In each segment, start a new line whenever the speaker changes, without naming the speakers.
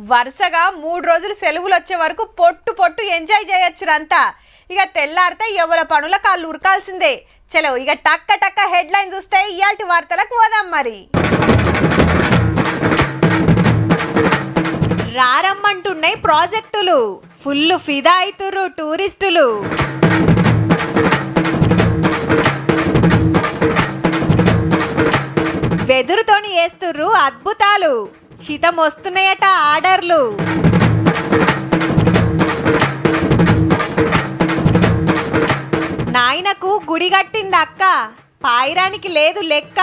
వరుసగా 3 రోజులు సెలవులు వచ్చే వరకు పొట్టు పొట్టు ఎంజాయ్ చేయొచ్చురంతా. ఇక తెల్లారితే ఎవరి పనుల కాళ్ళు ఉరకాల్సిందే. చలో ఇక టక్క టక్క హెడ్ లైన్ చూస్తే ఇయాల్టి వార్తలకు పోదాం. మరి రారమ్మంటున్నాయి ప్రాజెక్టులు, ఫుల్ ఫిదా అవుతుర్రు టూరిస్టులు. వెదురుతోని వేస్తుర్రు అద్భుతాలు, శీతం వస్తున్నాయట ఆర్డర్లు. నాయనకు గుడి కట్టింది అక్క, పాయిరానికి లేదు లెక్క.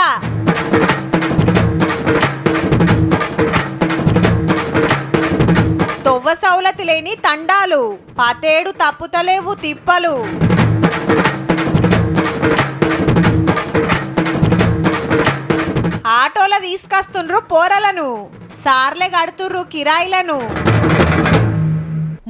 తొవ్వ సౌలతి లేని తండాలు, పాతేడు తప్పుతలేవు తిప్పలు. ఆటోల తీసుకొస్తుండ్రు పోరలను, సార్లే కడుతుర్రు కిరాయిలను.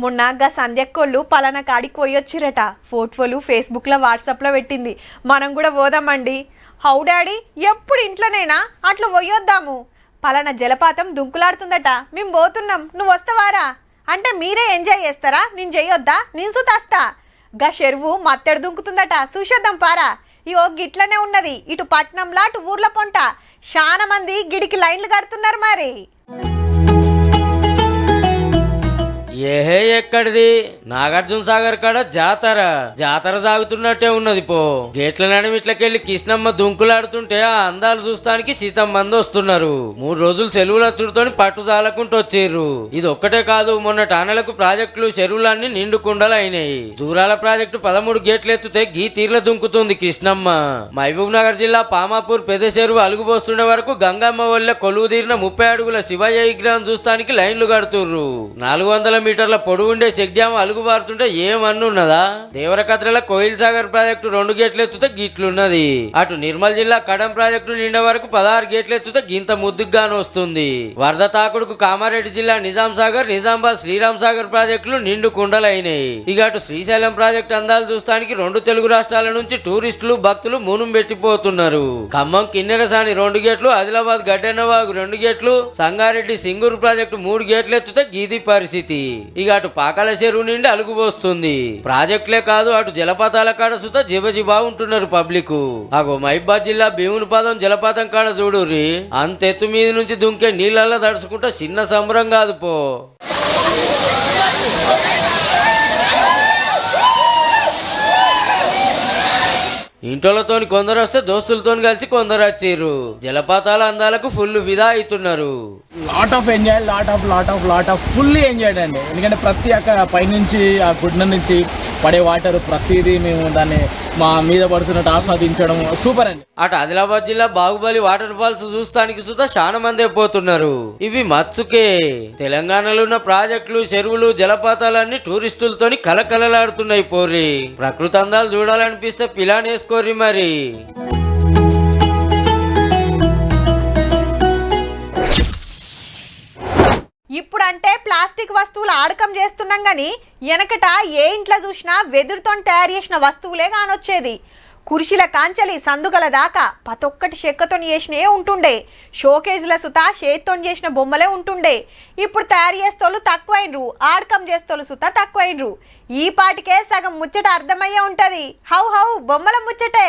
మొన్నగా సంధ్యక్కోళ్ళు పలానా కాడికి పోయొచ్చిరట. ఫోటోలు ఫేస్బుక్లో వాట్సాప్లో పెట్టింది. మనం కూడా పోదామండి. హౌ డాడీ, ఎప్పుడు ఇంట్లోనేనా? అట్లా పోయొద్దాము. పలానా జలపాతం దుంకులాడుతుందట, మేము పోతున్నాం, నువ్వు వస్తావారా అంటే మీరే ఎంజాయ్ చేస్తారా, నేను చెయ్యొద్దా? నేను సుతాస్తా. గా చెరువు మత్తెడు దుంకుతుందట, చూసొద్దాం పారా. ఇగో గిట్లనే ఉన్నది, ఇటు పట్నంలా అటు ఊర్ల పొంట. చాలా మంది గిడికి లైన్లు కడుతున్నారు. మరి
ఏహే ఎక్కడిది? నాగార్జున సాగర్ కాడ జాతర సాగుతున్నట్టే ఉన్నది. పో గేట్ల నడుమ ఇట్లకెళ్ళి కృష్ణమ్మ దుంకులాడుతుంటే ఆ అందాలు చూస్తానికి శీతం మంది వస్తున్నారు. 3 రోజులు సెలవులు వచ్చుడుతోని పట్టు జాలకుంటూ వచ్చిర్రు. ఇది ఒక్కటే కాదు, మొన్న టానెలకు ప్రాజెక్టులు చెరువులన్నీ నిండు కుండలు అయినాయి. జూరాల ప్రాజెక్టు 13 గేట్లు ఎత్తుతే గీ తీర్ల దుంకుతుంది కృష్ణమ్మ. మహబూబ్ నగర్ జిల్లా పామాపూర్ పెద్ద చెరువు అలుగుపోస్తుండే వరకు గంగమ్మ వల్ల కొలువు తీరిన 30 అడుగుల శివయ్య విగ్రహం చూస్తానికి లైన్లు కడుతుర్రు. 400 మీటర్ల పొడవు ఉండే చెక్ డ్యామ్ అలుగుబారుతుంటే ఏమన్నున్నదా? దేవరకత్రల కోయిల్ సాగర్ ప్రాజెక్టు 2 గేట్లు ఎత్తుతే గిట్లున్నది. అటు నిర్మల్ జిల్లా కడం ప్రాజెక్టు నిండే వరకు 16 గేట్లు ఎత్తుతే గింత ముద్దుగాను వస్తుంది. వరద తాకుడుకు కామారెడ్డి జిల్లా నిజాం సాగర్, నిజామాబాద్, శ్రీరామ్ సాగర్ ప్రాజెక్టులు నిండు కుండలైనాయి. ఇక అటు శ్రీశైలం ప్రాజెక్టు అందాలు చూస్తానికి 2 తెలుగు రాష్ట్రాల నుంచి టూరిస్టులు భక్తులు మూనం పెట్టిపోతున్నారు. ఖమ్మం కిన్నెరసాని 2 గేట్లు, ఆదిలాబాద్ గడ్డెన్నవాగు 2 గేట్లు, సంగారెడ్డి సింగూరు ప్రాజెక్టు 3 గేట్లు ఎత్తుతే గీది పరిస్థితి. ఇక అటు పాకాల చెరువు నుండి అలుగుపోస్తుంది. ప్రాజెక్టులే కాదు, అటు జలపాతాల కాడ సుత జిబజిబా ఉంటున్నారు పబ్లిక్. అగో మహిబాద్ జిల్లా భీమునిపాదం జలపాతం కాడ చూడుర్రి, అంతెత్తు మీద నుంచి దుంకే నీళ్ళల్లో తడుచుకుంటా చిన్న సంబరం కాదు. పో ఇంటోళ్ళతోని కొందరు వస్తే దోస్తులతో కలిసి కొందరు వచ్చిర్రు. జలపాతాల అందాలకు ఫుల్ విదా అవుతున్నారు.
లాట్ ఆఫ్ ఫుల్లీ ఎంజాయ్డ్ అండి. ఎందుకంటే ప్రతి అక్కడ పైనుంచి ఆ గుడ్డ నుంచి పడే వాటర్ ప్రతిదీ మేము దాన్ని మా మీద పడుతున్నట్టు ఆస్వాదించడం సూపర్ అండి.
అటు ఆదిలాబాద్ జిల్లా బాహుబలి వాటర్ ఫాల్స్ చూస్తానికి సుతా చాలా మంది పోతున్నారు. ఇవి మచ్చుకే. తెలంగాణలో ఉన్న ప్రాజెక్టులు, చెరువులు, జలపాతాలన్నీ టూరిస్టులతోని కలకలలాడుతున్నాయి. పోరి ప్రకృతి అందాలు చూడాలనిపిస్తే పిలాన్ వేసుకోర్రి. మరి
ఇప్పుడంటే ప్లాస్టిక్ వస్తువులు ఆడకం చేస్తున్నాం గాని వెనకట ఏ ఇంట్లో చూసినా వెదురుతో తయారు చేసిన వస్తువులే కానొచ్చేది. కుర్చీల కాంచలి సందుగల దాకా ప్రతొక్కటి చెక్కతో చేసినే ఉంటుండే. షోకేజ్ల సుత చేతితో చేసిన బొమ్మలే ఉంటుండే. ఇప్పుడు తయారు చేస్తోళ్ళు తక్కువైనరు, ఆడకం చేస్తోళ్ళు సుత తక్కువైనరు. ఈ పాటికే సగం ముచ్చట అర్థమయ్యే ఉంటది. హౌ బొమ్మల ముచ్చటే.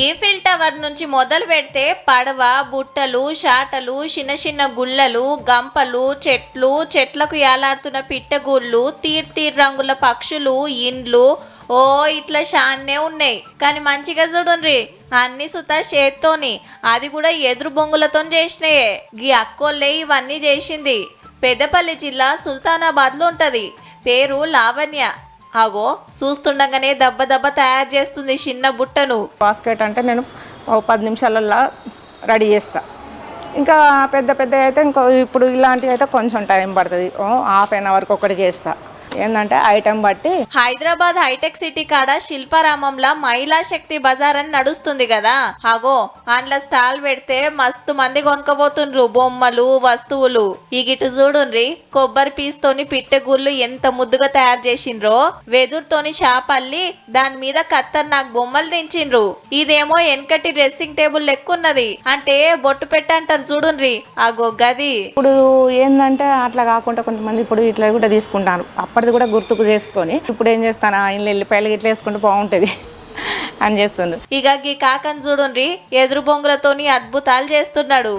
ఈఫిల్ టవర్ నుంచి మొదలు పెడితే పడవ, బుట్టలు, షాటలు, చిన్న చిన్న గుళ్ళలు, గంపలు, చెట్లకు యాలాడుతున్న పిట్టగూళ్ళు, తీర్ రంగుల పక్షులు, ఇండ్లు, ఓ ఇట్లా షాన్నే ఉన్నాయి. కానీ మంచిగా చూడండి, అన్ని సుతా చేత్తోని, అది కూడా ఎదురు బొంగులతో చేసినాయే. గీ అక్కోళ్ళే ఇవన్నీ చేసింది. పెద్దపల్లి జిల్లా సుల్తానాబాద్లో ఉంటది. పేరు లావణ్య. అగో చూస్తుండగానే దెబ్బ తయారు చేస్తుంది చిన్న బుట్టను.
బాస్కెట్ అంటే నేను 10 నిమిషాలల్లో రెడీ చేస్తా. ఇంకా పెద్ద అయితే ఇంకా ఇప్పుడు ఇలాంటివి అయితే కొంచెం టైం పడుతుంది. హాఫ్ అన్ అవర్కి ఒకటి చేస్తా. ఏంటంటే ఐటెం బట్టి
హైదరాబాద్ హైటెక్ సిటీ కాడ శిల్పారామంలా మహిళా శక్తి బజార్ అని నడుస్తుంది కదా, అగో అందులో స్టాల్ పెడితే మస్తు మంది కొనుక్కోబోతుండ్రు బొమ్మలు వస్తువులు. ఈ గిటు చూడుండ్రి, కొబ్బరి పీస్తోని పిట్టెగుళ్ళు ఎంత ముద్దుగా తయారు చేసిండ్రో, వెదురుతోని షాపల్లి దాని మీద ఖతర్నాక్ బొమ్మలు దించిండ్రు. ఇదేమో వెనకటి డ్రెస్సింగ్ టేబుల్ లెక్కున్నది, అంటే బొట్టు పెట్టంటారు చూడుండ్రి, అగో గది.
ఇప్పుడు ఏంటంటే అట్లా కాకుండా కొంతమంది ఇప్పుడు ఇట్లా కూడా తీసుకుంటారు, అప్పటిది కూడా గుర్తుకు చేసుకొని ఇప్పుడు ఏం చేస్తాను ఇంట్లో వెళ్ళిపోయాలి ఇట్లా వేసుకుంటే బాగుంటుంది అని చేస్తుంది.
ఇక గీ కాకని చూడుండ్రి, ఎదురు బొంగులతోని అద్భుతాలు చేస్తున్నాడు.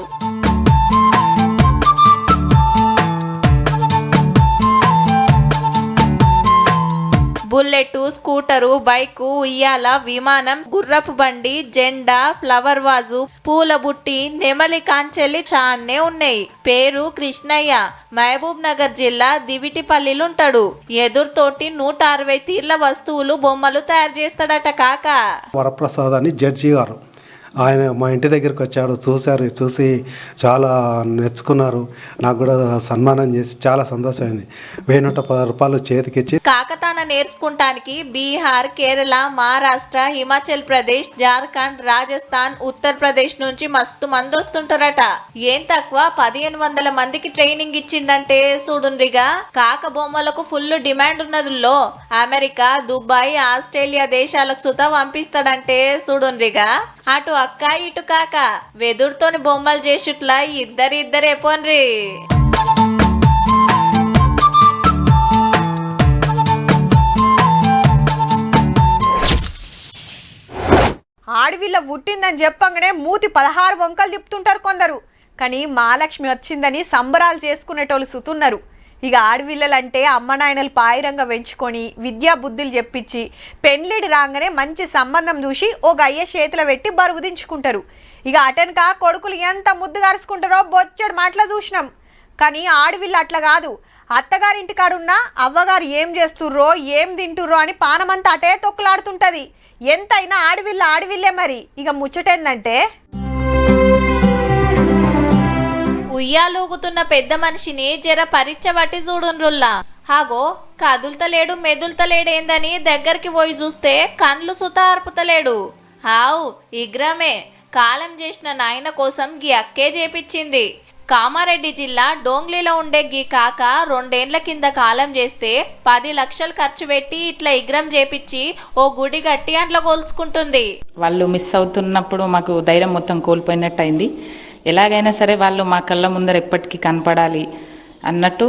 బుల్లెట్, స్కూటరు, బైకు, ఉయ్యాల, విమానం, గుర్రపు బండి, జెండా, ఫ్లవర్ వాజు, పూల బుట్టి, నెమలి కాంచెల్లి చాన్నే ఉన్నాయి. పేరు కృష్ణయ్య, మహబూబ్ నగర్ జిల్లా దివిటిపల్లిలుంటాడు. ఎదురుతోటి 160 తీర్ల వస్తువులు బొమ్మలు తయారు చేస్తాడట కాక.
వరప్రసాద్ అని జడ్జి గారు, ఆయన మా ఇంటి దగ్గరికి వచ్చాడు, చూసి చాలా మెచ్చుకున్నారు. నాకు కూడా సన్మానం చేసి చాలా సంతోషమైంది. 110 రూపాయలు చేతికిచ్చి
కాకతాన నేర్చుకుంటానికి బీహార్, కేరళ, మహారాష్ట్ర, హిమాచల్ ప్రదేశ్, జార్ఖండ్, రాజస్థాన్, ఉత్తరప్రదేశ్ నుంచి మస్తు మంది వస్తుంటారట. ఏం తక్కువ 1500 మందికి ట్రైనింగ్ ఇచ్చిందంటే చూడుండ్రిగా. కాక బొమ్మలకు ఫుల్ డిమాండ్ ఉన్నదుల్లో అమెరికా, దుబాయ్, ఆస్ట్రేలియా దేశాలకు సుతా పంపిస్తాడంటే చూడుండ్రిగా. అటు అక్క ఇటు కాక వెదురుతోని బొమ్మలు చేసుట్లా ఇద్దరే పోన్రి.
ఆడవిల్ల పుట్టిందని చెప్పంగానే మూతి 16 వంకలు తిప్పుతుంటారు కొందరు. కానీ మహాలక్ష్మి వచ్చిందని సంబరాలు చేసుకునేటోళ్ళు సుతున్నారు. ఇక ఆడవిల్లలంటే అమ్మ నాయనలు పాయిరంగా పెంచుకొని విద్యా బుద్ధులు చెప్పించి పెండ్లిడి రాగానే మంచి సంబంధం చూసి ఓ గయ్య చేతిలో పెట్టి బరువు దించుకుంటారు. ఇక అటెన్కా కొడుకులు ఎంత ముద్దు గారుచుకుంటారో బొచ్చడు మాటలు చూసినాం. కానీ ఆడవిల్ల అట్లా కాదు. అత్తగారింటి కాడున్నా అవ్వగారు ఏం చేస్తుర్రో ఏం తింటుర్రో అని పానమంతా అటే తొక్కులాడుతుంటది. ఎంతైనా ఆడవిల్లే మరి. ఇక ముచ్చటేందంటే
ఉయ్యాలూగుతున్న పెద్ద మనిషిని జర పరీక్ష బట్టి చూడుండ్రుల్లా. హాగో కదులుతలేడు మెదులుతలేడేందని దగ్గరికి పోయి చూస్తే కండ్లు సుత అర్పుతలేడు. హావు ఇగ్రమే కాలం చేసిన నాయన కోసం గీ అక్కే చేపిచ్చింది. కామారెడ్డి జిల్లా డోంగ్లీలో ఉండే గీ కాక 2 ఏండ్ల కింద కాలం చేస్తే 10 లక్షలు ఖర్చు పెట్టి ఇట్లా ఇగ్రం చేపిచ్చి ఓ గుడి కట్టి అంట్లో కోల్చుకుంటుంది.
వాళ్ళు మిస్ అవుతున్నప్పుడు మాకు ధైర్యం మొత్తం కోల్పోయినట్టు అయింది. ఎలాగైనా సరే వాళ్ళు మా కళ్ళ ముందర ఎప్పటికీ కనపడాలి అన్నట్టు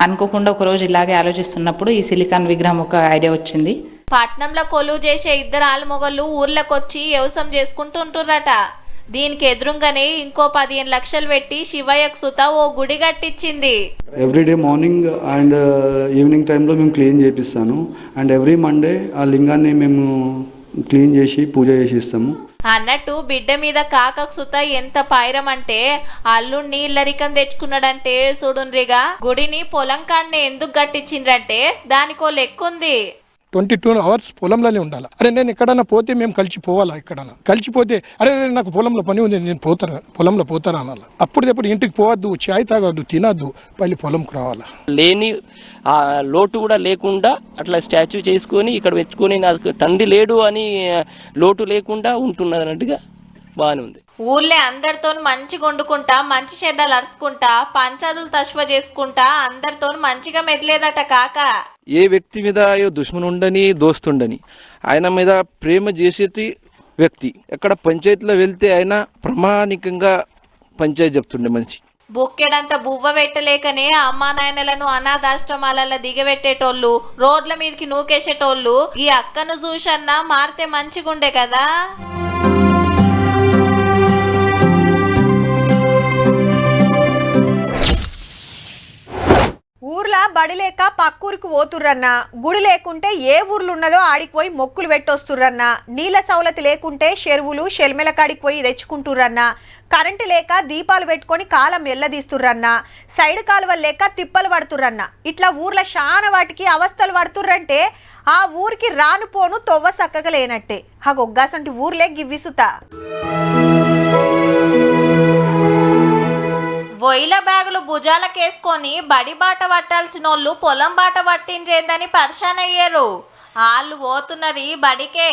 అనుకోకుండా ఒకరోజు ఇలాగే ఆలోచిస్తున్నప్పుడు ఈ సిలికాన్ విగ్రహం ఒక ఐడియా వచ్చింది.
పట్నంలో కొలువు చేసే 2 ఆలుమొగళ్ళు ఊర్లకొచ్చి వ్యవసాయం చేసుకుంటుంటుర్రట. దీనికి ఎదురుగానే ఇంకో 15 లక్షలు పెట్టి శివయ్యకు సుత ఓ గుడి కట్టించింది.
ఎవ్రీడే మార్నింగ్ అండ్ ఈవినింగ్ టైంలో మేము క్లీన్ చేపిస్తాను. అండ్ ఎవ్రీ మండే ఆ లింగాన్ని మేము క్లీన్ చేసి పూజ చేసి ఇస్తాము.
అన్నట్టు బిడ్డ మీద కాకకు సుత ఎంత పైరం అంటే అల్లుడిని ఇల్లరికం తెచ్చుకున్నాడంటే చూడుండ్రిగా. గుడిని పొలం కాడనే ఎందుకు కట్టించిండ్రంటే దానికో లెక్కుంది.
22 అవర్స్ పొలంలోనే ఉండాలి. అరే నేను ఎక్కడన్నా పోతే మేము కలిసిపోవాలా, ఎక్కడన్నా కలిసిపోతే అరే నాకు పొలంలో పని ఉంది నేను పొలంలో పోతారా అనాలి. అప్పుడు ఇంటికి పోవద్దు, చాయ్ తాగద్దు, తినద్దు, పల్లి పొలంకు రావాలా.
లేని ఆ లోటు కూడా లేకుండా అట్లా స్టాచ్యూ చేసుకొని ఇక్కడ పెట్టుకొని నాకు తండ్రి లేడు అని లోటు లేకుండా ఉంటున్నది అన్నట్టుగా బాగానే ఉంది.
ఊర్లే అందరితో మంచిగా వండుకుంటా మంచి చెడ్డలు అరుచుకుంటా పంచాదులు తశ్వ చేసుకుంటా అందరితో మంచిగా మెదిలేదట కాక.
ఏ వ్యక్తి మీద దుష్మన్ ఉండని దోస్తుండని ఆయన మీద ప్రేమ చేసేది వ్యక్తి. ఎక్కడ పంచాయతీలో వెళ్తే ఆయన ప్రామాణికంగా పంచాయతీ చెప్తుండే మనిషి.
బుక్కెడంత బువ్వ పెట్టలేకనే అమ్మా నాయనలను అనాథాశ్రమాలలో దిగబెట్టేటోళ్ళు, రోడ్ల మీదకి నూకేసేటోళ్ళు ఈ అక్కను చూసన్నా మారితే మంచిగుండే కదా.
ఊర్లా బడి లేక పక్కూరికి పోతుర్రన్నా, గుడి లేకుంటే ఏ ఊర్లు ఉన్నదో ఆడికి పోయి మొక్కులు పెట్టొస్తుర్రన్నా, నీళ్ళ సౌలతి లేకుంటే చెరువులు షెల్మెల కాడికి పోయి తెచ్చుకుంటుర్రన్నా, కరెంటు లేక దీపాలు పెట్టుకొని కాలం ఎల్లదీస్తుర్రన్నా, సైడ్ కాలువలు లేక తిప్పలు పడుతుర్రన్నా, ఇట్లా ఊర్ల చాలా వాటికి అవస్థలు పడుతుర్రంటే ఆ ఊరికి రాను పోను తొవ్వ సక్కగా లేనట్టే. ఆ గొగ్గాసంటి ఊర్లే గివ్విసుతా.
వొయిల బ్యాగులు భుజాలకేసుకొని బడి బాట పట్టాల్సినోళ్ళు పొలం బాట పట్టిండ్రేందని పరిశాన్ అయ్యారు. వాళ్ళు పోతున్నది బడికే.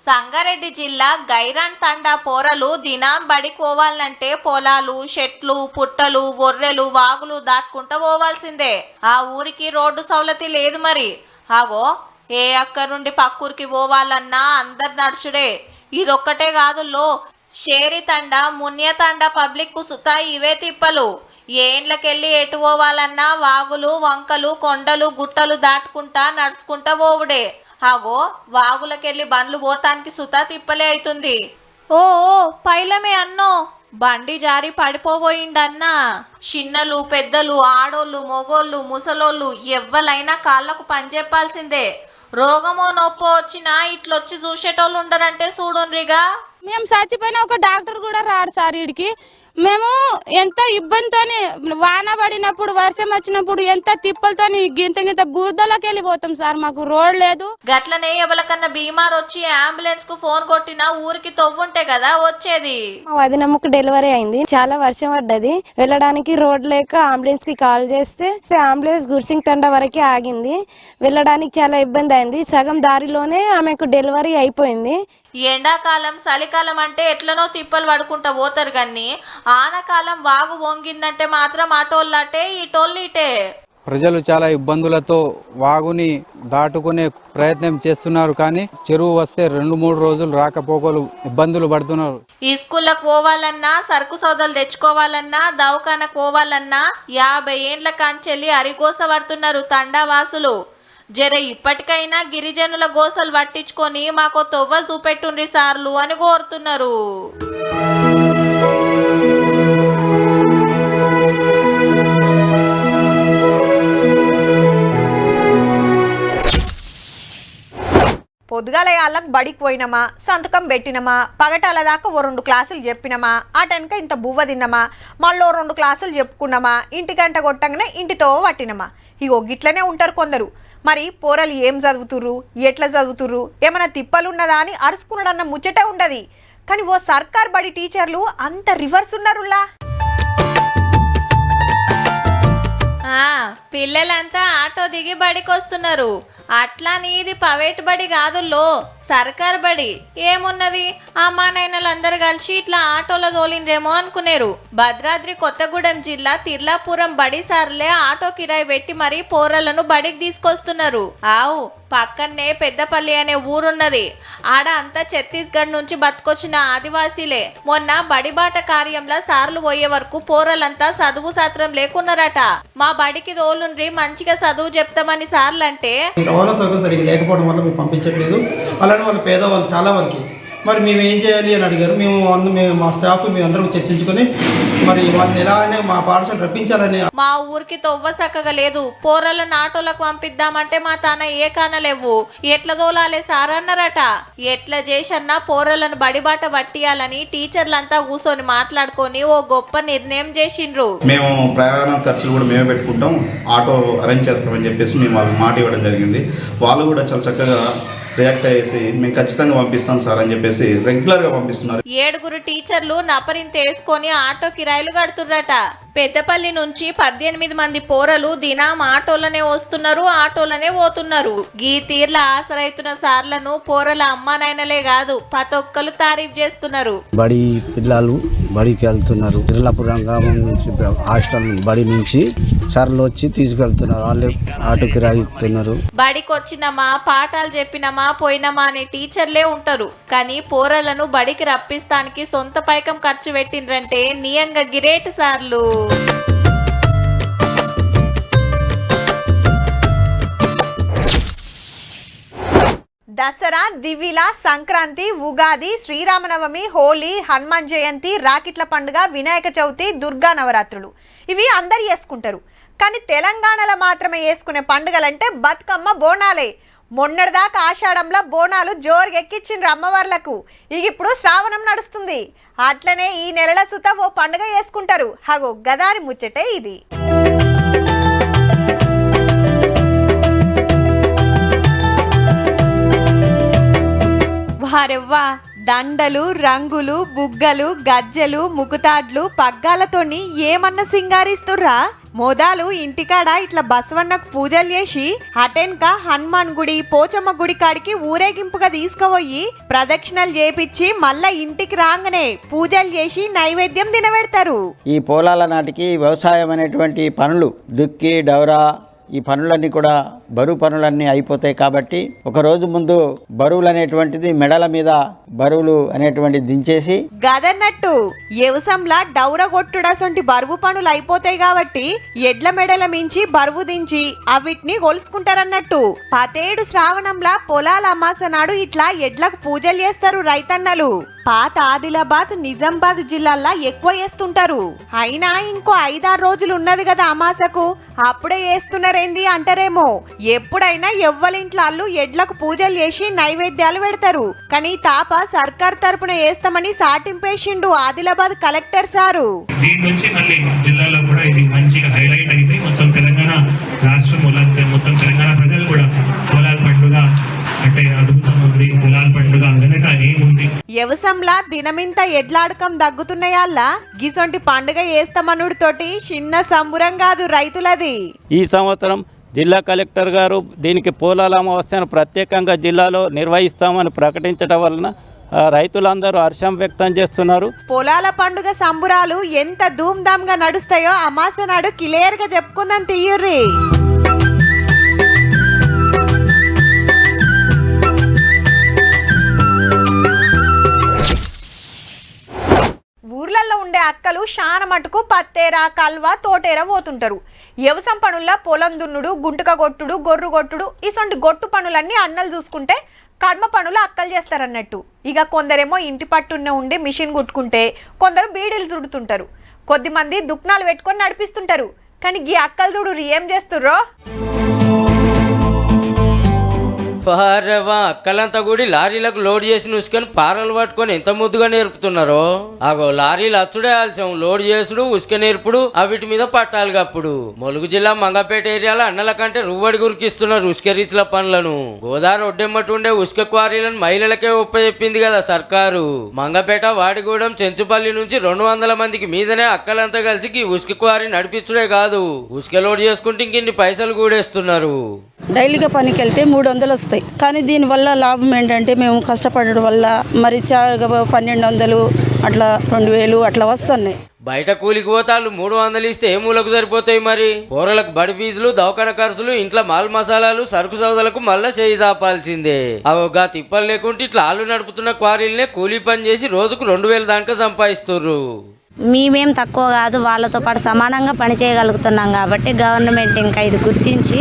సంగారెడ్డి జిల్లా గైరాన్ తండా పోరలు దినాం బడికి పోవాలంటే పొలాలు, చెట్లు, పుట్టలు, ఒర్రెలు, వాగులు దాటుకుంటూ పోవాల్సిందే. ఆ ఊరికి రోడ్డు సౌలతి లేదు మరి. ఆగో ఏ అక్క నుండి పక్కూరికి పోవాలన్నా అందరు నడుచుడే. ఇదొక్కటే కాదుల్లో, షేరి తండ, మున్య తండ పబ్లిక్ కు సుతా ఇవే తిప్పలు. ఏండ్లకెళ్ళి ఎటు పోవాలన్నా వాగులు, వంకలు, కొండలు, గుట్టలు దాటుకుంటా నడుచుకుంటా పోవుడే. ఆగో వాగులకెళ్ళి బండ్లు పోతానికి సుతా తిప్పలే అవుతుంది. ఓ పైలమే అన్నో, బండి జారి పడిపోబోయిండన్నా. చిన్నలు, పెద్దలు, ఆడోళ్ళు, మొగోళ్ళు, ముసలోళ్ళు ఎవ్వలైనా కాళ్ళకు పని చెప్పాల్సిందే. రోగమో నొప్పో వచ్చినా ఇట్లొచ్చి చూసేటోళ్ళు ఉండరంటే చూడుండ్రిగా.
మేము చచ్చిపోయిన ఒక డాక్టర్ కూడా రాడు సార్ వీడికి. మేము ఎంత ఇబ్బందితోని వాన పడినప్పుడు, వర్షం వచ్చినప్పుడు ఎంత తిప్పలతోని గింత బురదలోకి వెళ్ళిపోతాం సార్. మాకు రోడ్ లేదు.
గట్లనే ఎవరికన్నా బీమార్ వచ్చి అంబులెన్స్ కు ఫోన్ కొట్టినా ఊరికి తవ్వుంటే కదా వచ్చేది.
మా వదినమ్మకు డెలివరీ అయింది. చాలా వర్షం పడ్డది. వెళ్ళడానికి రోడ్ లేక అంబులెన్స్ కి కాల్ చేస్తే అంబులెన్స్ గుర్సింగ్ తండ వరకే ఆగింది. వెళ్ళడానికి చాలా ఇబ్బంది అయింది. సగం దారిలోనే ఆమెకు డెలివరీ అయిపోయింది.
ఎండాకాలం, చలికాలం అంటే ఎట్లనో తిప్పలు పడుకుంటా పోతారు కానీ ఆనకాలం వాగు వంగిందంటే మాత్రం అటోళ్ళటే ఇటోళ్ళు ఇటే.
ప్రజలు చాలా ఇబ్బందులతో వాగుని దాటుకునే ప్రయత్నం చేస్తున్నారు. కానీ చెరువు వస్తే 2-3 రోజులు రాకపోకలు ఇబ్బందులు పడుతున్నారు.
ఈ స్కూళ్ళకు పోవాలన్నా, సరుకు సౌదాలు తెచ్చుకోవాలన్నా, దవాఖానకు పోవాలన్నా 50 ఏండ్ల కాంచెల్లి అరిగోస పడుతున్నారు తండావాసులు. జర ఇప్పటికైనా గిరిజనుల గోసలు పట్టించుకొని మాకు తొవ్వ చూపెట్టుండ్రి సార్లు అని కోరుతున్నారు.
పొద్దుగాల వాళ్ళకి బడికి పోయినామా, సంతకం పెట్టినమా, పగటాల దాకా 2 క్లాసులు చెప్పినమా, అటెనక ఇంత బువ్వ తిన్నమా, మళ్ళీ 2 క్లాసులు చెప్పుకున్నామా, ఇంటికంట కొట్టంగానే ఇంటితో పట్టినమా. ఇగో గిట్లనే ఉంటారు కొందరు. మరి పోరలు ఏం చదువుతుర్రు, ఎట్లా చదువుతుర్రు, ఏమైనా తిప్పలున్నదా అని అరుచుకున్నాడన్న ముచ్చటే ఉండదు. కానీ ఓ సర్కార్ బడి టీచర్లు అంత రివర్స్ ఉన్నారులా.
పిల్లలంతా ఆటో దిగి బడికి వస్తున్నారు. అట్లా నీది ప్రైవేట్ బడి కాదుల్లో, సర్కార్ బడి. ఏమున్నది, అమ్మా నాయనలందరూ కలిసి ఇట్లా ఆటోలో తోలిండ్రేమో అనుకునేరు. భద్రాద్రి కొత్తగూడెం జిల్లా తిర్లాపురం బడి సార్లే ఆటో కిరాయి పెట్టి మరీ పోరలను బడికి తీసుకొస్తున్నారు. ఆవు పక్కనే పెద్దపల్లి అనే ఊరున్నది. ఆడ అంతా ఛత్తీస్గఢ్ నుంచి బతుకొచ్చిన ఆదివాసీలే. మొన్న బడిబాట కార్యంలో సార్లు పోయే వరకు పోరలంతా చదువు శాస్త్రం లేకున్నారట. మా బడికి తోలుండ్రి, మంచిగా చదువు చెప్తామని సార్లంటే
రవాణా సౌకర్యం సరిగ్గా లేకపోవడం వల్ల మేము పంపించట్లేదు. అలానే వాళ్ళు పేదవాళ్ళు చాలా వరకు. మరి మేము ఏం చేయాలి అని అడిగారు. మేము మా స్టాఫ్ మేమందరం చర్చించుకొని మరి వాళ్ళని ఎలా అయినా మా పాఠశాల రప్పించాలని.
మా ఊరికి తొవ్వ చక్కగా లేదు, పోరలను ఆటోలకు పంపిద్దామంటే మా తాన ఏ కానలేవు, ఎట్లా తోలాలే సార్ అన్నారట. ఎట్లా చేసన్నా పోరలను బడిబాట పట్టియాలని టీచర్లంతా కూర్చొని మాట్లాడుకొని ఓ గొప్ప నిర్ణయం చేసిండ్రు.
మేము ప్రయాణ ఖర్చులు కూడా మేమే పెట్టుకుంటాం, ఆటో అరేంజ్ చేస్తామని చెప్పేసి మేము వాళ్ళకి మాట ఇవ్వడం జరిగింది. వాళ్ళు కూడా చాలా చక్కగా రియాక్ట్ అయ్యేసి మేము ఖచ్చితంగా పంపిస్తాం సార్ అని చెప్పేసి రెగ్యులర్గా పంపిస్తున్నారు.
7 టీచర్లు నపరింత వేసుకొని ఆటో కిరాయిలు కడుతుర్రట. పెద్దపల్లి నుంచి 18 మంది పోరలు దినం ఆటోలనే వస్తున్నారు, ఆటోలనే పోతున్నారు. గీ తీర్ల ఆసరైతున్న సార్లను పోరల అమ్మా నాయనలే కాదు ప్రతి ఒక్కరు తారీఫ్ చేస్తున్నారు.
బడి పిల్లలు బడికి వెళ్తున్నారు. తిరులాపురం గ్రామం నుంచి హాస్టల్ బడి నుంచి సార్లు వచ్చి తీసుకెళ్తున్నారు. వాళ్ళే ఆటో కిరాయి ఇస్తున్నారు.
బడికి వచ్చినమా, పాఠాలు చెప్పినమా, పోయినమా అనే టీచర్లే ఉంటారు. కానీ పోరలను బడికి రప్పిస్తానికి సొంత పైకం ఖర్చు పెట్టిండ్రంటే నియంగా గిరేట్ సార్లు.
దసరా, దివిల, సంక్రాంతి, ఉగాది, శ్రీరామనవమి, హోలీ, హనుమాన్ జయంతి, రాకిట్ల పండుగ, వినాయక చవితి, దుర్గా నవరాత్రులు ఇవి అందరు చేసుకుంటారు. కానీ తెలంగాణలో మాత్రమే చేసుకునే పండుగలంటే బతుకమ్మ, బోనాలే. మొన్నటిదాకా ఆషాఢంలో బోనాలు జోరుగా ఎక్కించిండ్రు అమ్మవార్లకు. ఇక ఇప్పుడు శ్రావణం నడుస్తుంది. అట్లనే ఈ నెలల సుత ఓ పండుగ చేసుకుంటారు. హగో గదాని ముచ్చటే ఇది. వారెవ్వా, దండలు, రంగులు, బుగ్గలు, గజ్జెలు, ముకుతాడ్లు, పగ్గాలతోని ఏమన్నా సింగారిస్తుర్రా? మోదాలు ఇంటికాడ ఇట్లా బసవన్నకు పూజలు చేసి అటెన్క హనుమాన్ గుడి, పోచమ్మ గుడి కాడికి ఊరేగింపుగా తీసుకుపోయి ప్రదక్షిణలు చేపించి మళ్ళా ఇంటికి రాగానే పూజలు చేసి నైవేద్యం తినబెడతారు.
ఈ పోలాల నాటికి వ్యవసాయం అనేటువంటి పనులు దుక్కి, డౌరా ఈ పనులన్నీ కూడా బరువు పనులన్నీ అయిపోతాయి కాబట్టి ఒక రోజు ముందు బరువులు అనేటువంటిది మెడల మీద బరువులు అనేటువంటి దించేసి
గదన్నట్టు వ్యవసాయంలా డౌర కొట్టుడసంటి బరువు పనులు అయిపోతాయి కాబట్టి ఎడ్ల మెడల మించి బరువు దించి అవిటిని గొలుసుకుంటారన్నట్టు. 17 శ్రావణంలా పొలాల అమాస నాడు ఇట్లా ఎడ్లకు పూజలు చేస్తారు రైతన్నలు. పాత ఆదిలాబాద్, నిజామాబాద్ జిల్లాల్లో ఎక్కువ చేస్తుంటారు. అయినా ఇంకో 5-6 రోజులు ఉన్నది కదా అమాసకు, అప్పుడే చేస్తున్నారేంది అంటారేమో. ఎప్పుడైనా ఎవ్వలింట్లో ఎడ్లకు పూజలు చేసి నైవేద్యాలు పెడతారు. కానీ తాప సర్కార్ తరపున చేస్తామని సాటింపేసిండు ఆదిలాబాద్ కలెక్టర్ సారు.
దీని నుంచి మళ్ళీ జిల్లాలో కూడా ఇది మంచిగా హైలైట్ అయితే మొత్తం తెలంగాణ రాష్ట్రం మొత్తం తెలంగాణ ప్రజలు కూడా పొలాల పండుగ అంటే అద్భుతం ఉంది, పొలాల పండుగ వెనక ఏముంది.
వ్యవసాయంలా దినమింత ఎడ్లాడకం దగ్గుతున్నాయల్లా గిసొంటి పండుగ చేస్తామనుడితోటి చిన్న సంబురం కాదు రైతులది.
ఈ సంవత్సరం జిల్లా కలెక్టర్ గారు దీనికి పోలాల అమావాస్యను ప్రత్యేకంగా జిల్లాలో నిర్వహిస్తామని ప్రకటించడం వలన రైతులందరూ హర్షం వ్యక్తం చేస్తున్నారు.
పొలాల పండుగ సంబురాలు ఎంత ధూమ్ధామ్గా నడుస్తాయో అమాస నాడు క్లియర్ గా చెప్పుకుందాం తీయుర్రి. ఊర్లలో ఉండే అక్కలు శాన మటుకు పత్తేర, కల్వ, తోటేర పోతుంటారు. వ్యవసాయం పనుల్లో పొలం దున్నుడు, గుంటుక కొట్టుడు, గొర్రు కొట్టుడు ఇసొంటి గొట్టు పనులన్నీ అన్నలు చూసుకుంటే కర్మ పనులు అక్కలు చేస్తారన్నట్టు. ఇక కొందరేమో ఇంటి పట్టునే ఉండి మిషన్ కుట్టుకుంటే కొందరు బీడీలు చుడుతుంటారు. కొద్దిమంది దుక్నాలు పెట్టుకొని నడిపిస్తుంటారు. కానీ ఈ అక్కలు చూడు ఏం చేస్తుర్రో.
అక్కలంతా కూడా లారీలకు లోడ్ చేసి ఉసుకని పారలు పట్టుకొని ఎంత ముద్దుగా నేర్పుతున్నారో. అగో లారీలు అచ్చుడే ఆలస్యం, లోడ్ చేసుడు, ఉసుక నేర్పుడు, వీటి మీద పట్టాలి. అప్పుడు ములుగు జిల్లా మంగపేట ఏరియాలో అన్నల కంటే రువ్వడి గురికిస్తున్నారు ఉసుక రీచ్ల పనులను. గోదావరి ఒడ్డెమ్మటి ఉండే ఉసుక క్వారీలను మహిళలకే ఒప్పచెప్పింది కదా సర్కారు. మంగపేట, వాడిగూడెం, చెంచుపల్లి నుంచి 200 మందికి మీదనే అక్కలంతా కలిసి ఈ ఉసుక క్వారీ నడిపించుడే కాదు, ఉసుక లోడ్ చేసుకుంటే ఇంకిన్ని పైసలు కూడేస్తున్నారు.
డైలీగా పనికి వెళ్తే 300 వస్తాయి. కానీ దీనివల్ల లాభం ఏంటంటే మేము కష్టపడడం వల్ల మరి 1200 అట్లా 2000 అట్లా వస్తున్నాయి.
బయట కూలికి పోతాళ్ళు 300 ఇస్తే ఏ మూలకు సరిపోతాయి మరి. కూరలకు బడి ఫీజులు, దవాఖాన ఖర్చులు, ఇంట్లో మాల్ మసాలాలు, సరుకు సౌదలకు మళ్ళా చేయి చాపాల్సిందే. అవగా తిప్పలు లేకుంటే ఇట్లా ఆళ్ళు నడుపుతున్న క్వారీలనే కూలీ పని చేసి రోజుకు 2000 దాకా సంపాదిస్తుర్రు.
మేమేం తక్కువ కాదు, వాళ్ళతో పాటు సమానంగా పని చేయగలుగుతున్నాం కాబట్టి గవర్నమెంట్ ఇంకా ఇది గుర్తించి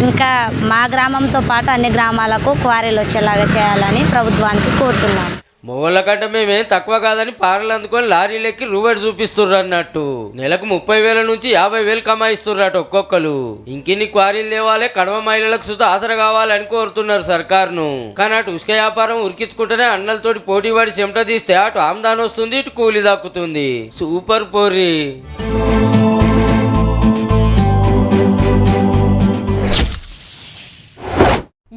ఇంకా మా గ్రామంతో పాటు అన్ని గ్రామాలకు క్వారీలు వచ్చేలాగా చేయాలని ప్రభుత్వానికి కోరుతున్నాం.
మొగోళ్ళ కంటే మేమేం తక్కువ కాదని పారలు అందుకొని లారీలెక్కి రూబడి చూపిస్తుర్రు అన్నట్టు. నెలకు 30,000 నుంచి 50,000 కమాయిస్తుర్రట ఒక్కొక్కరు. ఇంకిన్ని క్వారీలు తేవాలి, కడవ మహిళలకు సుత ఆసర కావాలని కోరుతున్నారు సర్కారును. కానీ అటు ఉసుక వ్యాపారం ఉరికించుకుంటేనే అన్నలతోటి పోటీ పడి చెమట తీస్తే అటు ఆమ్దాన్ వస్తుంది, ఇటు కూలి దక్కుతుంది. సూపర్ పోరి.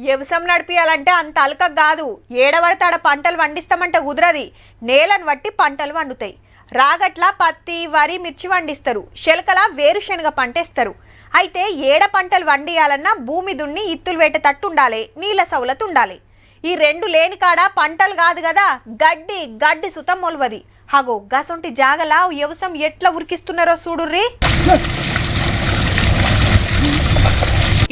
వ్యవసాయం నడిపియాలంటే అంత అలక కాదు. ఏడబడతాడ పంటలు పండిస్తామంటే కుదరది. నేలను బట్టి పంటలు వండుతాయి. రాగట్ల పత్తి, వరి, మిర్చి వండిస్తారు. శెలకల వేరుశనగ పంటేస్తారు. అయితే ఏడ పంటలు వండియాలన్నా భూమి దున్ని ఇత్తులు వేటేటట్టు ఉండాలి, నీళ్ళ సౌలత్ ఉండాలి. ఈ రెండు లేని కాడ పంటలు కాదు కదా, గడ్డి సుతం మొలవది. హగో గసొంటి జాగలా వ్యవసాయం ఎట్లా ఉరికిస్తున్నారో చూడుర్రి.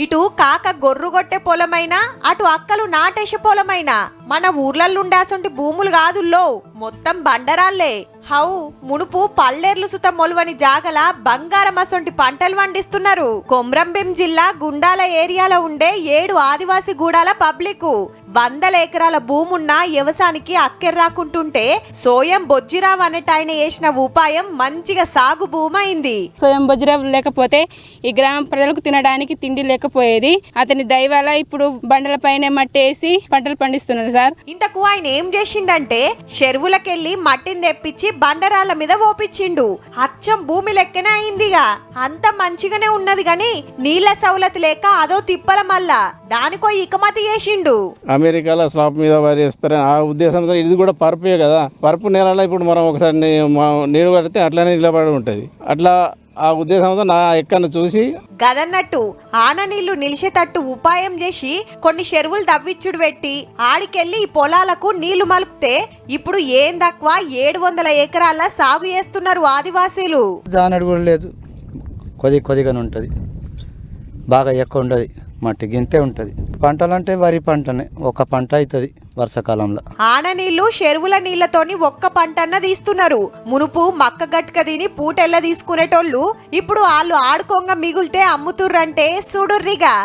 ఇటు కాక గొర్రు కొట్టే పొలమైనా, అటు అక్కలు నాటేసే పొలమైనా మన ఊర్లలో ఉండాసంటి భూములు కాదుల్లో, మొత్తం బండరాళ్లే. హౌ మునుపు పల్లెర్లు సుత మొలువని జాగల బంగారం అసొంటి పంటలు పండిస్తున్నారు. కొమ్రంభీం జిల్లా గుండాల ఏరియాలో ఉండే 7 ఆదివాసీ గూడాల పబ్లిక్ 100 ఎకరాల భూమున్న వ్యవసాయానికి అక్కెర్రాకుంటుంటే సోయం బొజ్జిరావు అనేటాయన చేసిన ఉపాయం మంచిగా సాగు భూమైంది.
సోయం బొజ్జిరావు లేకపోతే ఈ గ్రామ ప్రజలకు తినడానికి తిండి లేకపోయేది. అతని దయవల్ల ఇప్పుడు బండల పైన మట్టేసి పంటలు పండిస్తున్నారు సార్.
ఇంతకు ఆయన ఏం చేసిండంటే చెరువులకెళ్ళి మట్టిని తెప్పించి బండరాళ్ళ మీద ఓపించిండు. అచ్చం భూమి లెక్కనే అయిందిగా. అంత మంచిగానే ఉన్నది గాని నీళ్ల సౌలత్ లేక అదో తిప్పల మల్ల దానికో ఇకమతి చేసిండు.
అమెరికాలో స్లాబ్ మీద వారేస్తారని ఆ ఉద్దేశంతో ఇది కూడా పరుపే కదా, పరుపు నేలలో ఇప్పుడు మనం ఒకసారి నీళ్ళు పడితే అట్లనే నిలబడి ఉంటుంది. అట్లా ఆ ఉద్దేశంతో నా ఎక్కను చూసి
గదన్నట్టు ఆన నీళ్లు నిలిచేటట్టు ఉపాయం చేసి కొన్ని చెరువులు తవ్విచ్చుడు పెట్టి ఆడికెళ్ళి ఈ పొలాలకు నీళ్లు మలుపుతే ఇప్పుడు ఏం తక్కువ 700 ఎకరాల సాగు చేస్తున్నారు ఆదివాసీలు.
జానడు కూడా లేదు, కొద్దిగానే ఉంటుంది, బాగా ఎక్కువ ఉండదు, మట్టి గింతే ఉంటుంది. పంటలు అంటే వరి పంటనే, ఒక పంట అవుతుంది వర్షాకాలంలో.
ఆన నీళ్లు చెరువుల నీళ్లతోని ఒక్క పంటన్న తీస్తున్నారు. మునుపు మక్క గట్క తిని పూటెల్ల తీసుకునేటోళ్ళు ఇప్పుడు వాళ్ళు ఆడుకోంగా మిగులితే అమ్ముతుర్రంటే చూడుర్రిగా.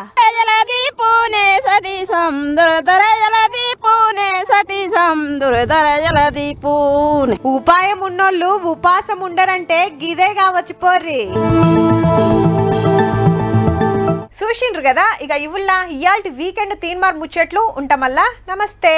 ఉపాయం ఉన్నోళ్ళు ఉపాసం ఉండరంటే గిదే కావచ్చు పోర్రి. చూసిండ్రు కదా, ఇక ఇవుల్లా ఇయాల్టి వీకెండ్ తీన్మార్ ముచ్చట్లు ఉంటామల్లా. నమస్తే.